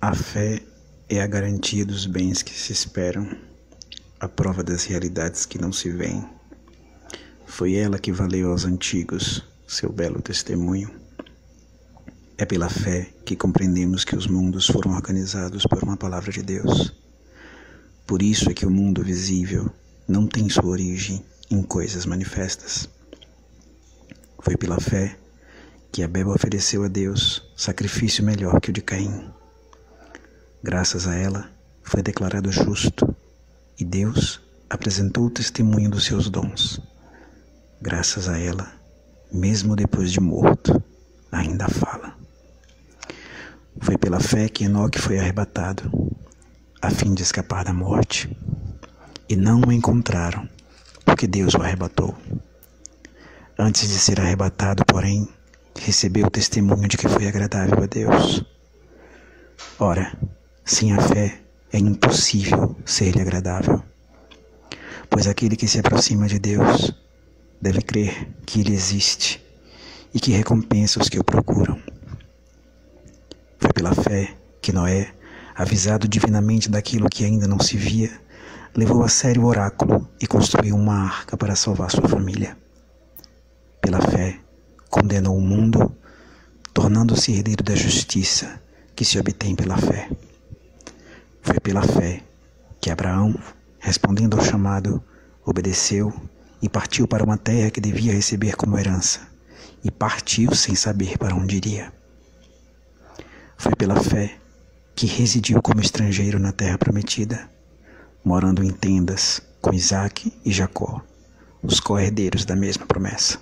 A fé é a garantia dos bens que se esperam, a prova das realidades que não se veem. Foi ela que valeu aos antigos seu belo testemunho. É pela fé que compreendemos que os mundos foram organizados por uma palavra de Deus. Por isso é que o mundo visível não tem sua origem em coisas manifestas. Foi pela fé que Abel ofereceu a Deus sacrifício melhor que o de Caim. Graças a ela, foi declarado justo, e Deus apresentou o testemunho dos seus dons. Graças a ela, mesmo depois de morto, ainda fala. Foi pela fé que Enoque foi arrebatado, a fim de escapar da morte, e não o encontraram, porque Deus o arrebatou. Antes de ser arrebatado, porém, recebeu o testemunho de que foi agradável a Deus. Ora, sem a fé é impossível ser-lhe agradável, pois aquele que se aproxima de Deus deve crer que Ele existe e que recompensa os que o procuram. Foi pela fé que Noé, avisado divinamente daquilo que ainda não se via, levou a sério o oráculo e construiu uma arca para salvar sua família. Pela fé, condenou o mundo, tornando-se herdeiro da justiça que se obtém pela fé. Foi pela fé que Abraão, respondendo ao chamado, obedeceu e partiu para uma terra que devia receber como herança, e partiu sem saber para onde iria. Foi pela fé que residiu como estrangeiro na terra prometida, morando em tendas com Isaque e Jacó, os co-herdeiros da mesma promessa.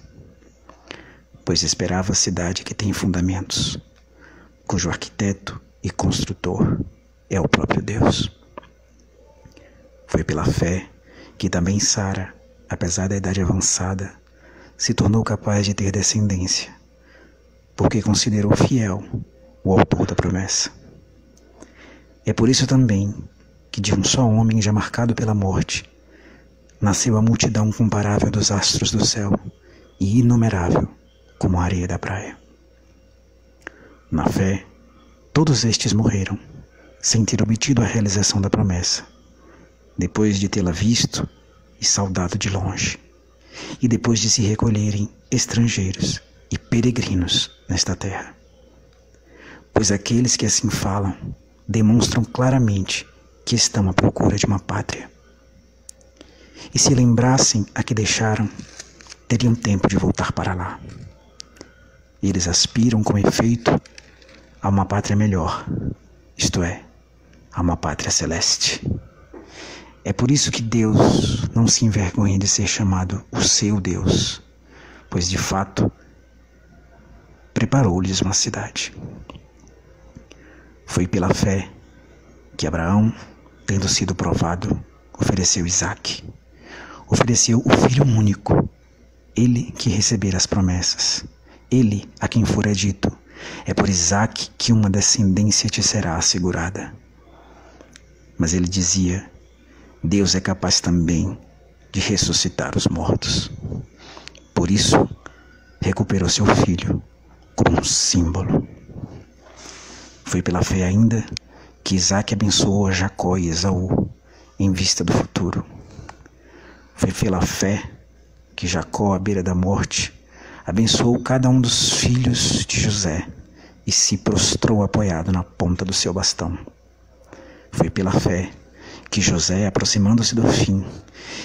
Pois esperava a cidade que tem fundamentos, cujo arquiteto e construtor é o próprio Deus. Foi pela fé que também Sara, apesar da idade avançada, se tornou capaz de ter descendência, porque considerou fiel o autor da promessa. É por isso também que de um só homem já marcado pela morte, nasceu a multidão comparável dos astros do céu e inumerável como a areia da praia. Na fé, todos estes morreram, sem ter obtido a realização da promessa, depois de tê-la visto e saudado de longe, e depois de se recolherem estrangeiros e peregrinos nesta terra. Pois aqueles que assim falam demonstram claramente que estão à procura de uma pátria. E se lembrassem a que deixaram, teriam tempo de voltar para lá. Eles aspiram, com efeito, a uma pátria melhor, isto é, a uma pátria celeste. É por isso que Deus não se envergonha de ser chamado o seu Deus, pois de fato preparou-lhes uma cidade. Foi pela fé que Abraão, tendo sido provado, ofereceu Isaque. Ofereceu o filho único, ele que recebera as promessas, ele a quem fora dito: é por Isaque que uma descendência te será assegurada. Mas ele dizia: Deus é capaz também de ressuscitar os mortos. Por isso, recuperou seu filho como um símbolo. Foi pela fé ainda que Isaque abençoou a Jacó e Esaú em vista do futuro. Foi pela fé que Jacó, à beira da morte, abençoou cada um dos filhos de José e se prostrou apoiado na ponta do seu bastão. Foi pela fé que José, aproximando-se do fim,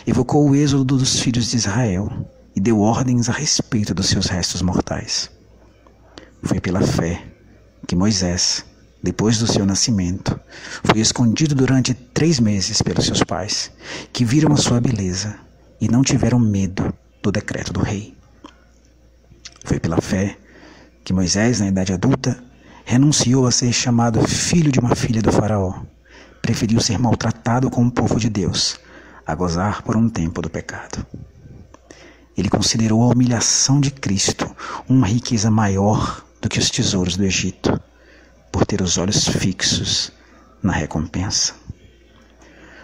evocou o êxodo dos filhos de Israel e deu ordens a respeito dos seus restos mortais. Foi pela fé que Moisés, depois do seu nascimento, foi escondido durante 3 meses pelos seus pais, que viram a sua beleza e não tiveram medo do decreto do rei. Foi pela fé que Moisés, na idade adulta, renunciou a ser chamado filho de uma filha do faraó. Preferiu ser maltratado com o povo de Deus, a gozar por um tempo do pecado. Ele considerou a humilhação de Cristo uma riqueza maior do que os tesouros do Egito, por ter os olhos fixos na recompensa.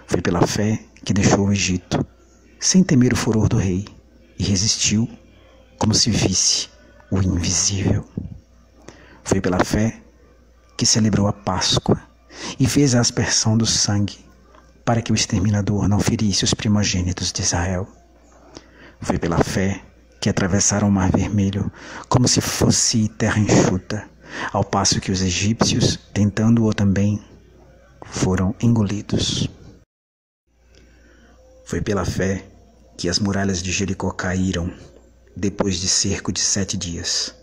Foi pela fé que deixou o Egito, sem temer o furor do rei, e resistiu como se visse o invisível. Foi pela fé que celebrou a Páscoa e fez a aspersão do sangue, para que o exterminador não ferisse os primogênitos de Israel. Foi pela fé que atravessaram o Mar Vermelho como se fosse terra enxuta, ao passo que os egípcios, tentando-o também, foram engolidos. Foi pela fé que as muralhas de Jericó caíram, depois de cerco de 7 dias.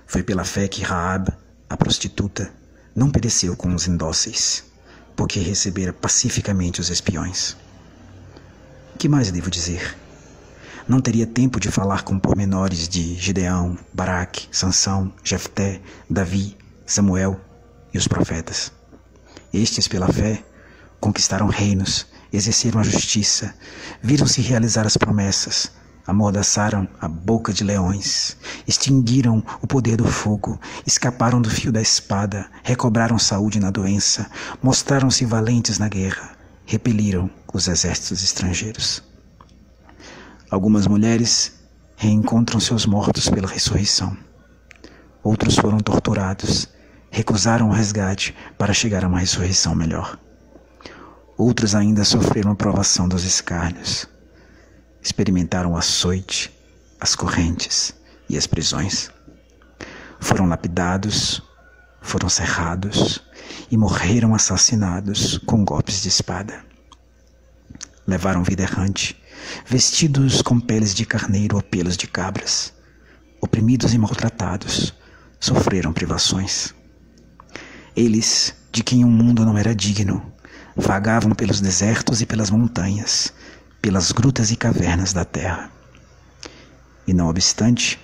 Foi pela fé que Raabe, a prostituta, não pereceu com os indóceis, porque recebera pacificamente os espiões. Que mais devo dizer? Não teria tempo de falar com pormenores de Gideão, Baraque, Sansão, Jefté, Davi, Samuel e os profetas. Estes, pela fé, conquistaram reinos, exerceram a justiça, viram-se realizar as promessas, amordaçaram a boca de leões, extinguiram o poder do fogo, escaparam do fio da espada, recobraram saúde na doença, mostraram-se valentes na guerra, repeliram os exércitos estrangeiros. Algumas mulheres reencontram seus mortos pela ressurreição. Outros foram torturados, recusaram o resgate para chegar a uma ressurreição melhor. Outros ainda sofreram a provação dos escárnios. Experimentaram o açoite, as correntes e as prisões. Foram lapidados, foram cerrados e morreram assassinados com golpes de espada. Levaram vida errante, vestidos com peles de carneiro ou pelos de cabras. Oprimidos e maltratados, sofreram privações. Eles, de quem o mundo não era digno, vagavam pelos desertos e pelas montanhas, pelas grutas e cavernas da terra. E não obstante,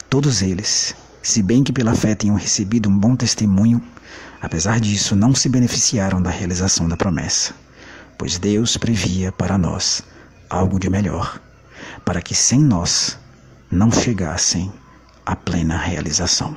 todos eles, se bem que pela fé tenham recebido um bom testemunho, apesar disso não se beneficiaram da realização da promessa, pois Deus previa para nós algo de melhor, para que sem nós não chegassem à plena realização.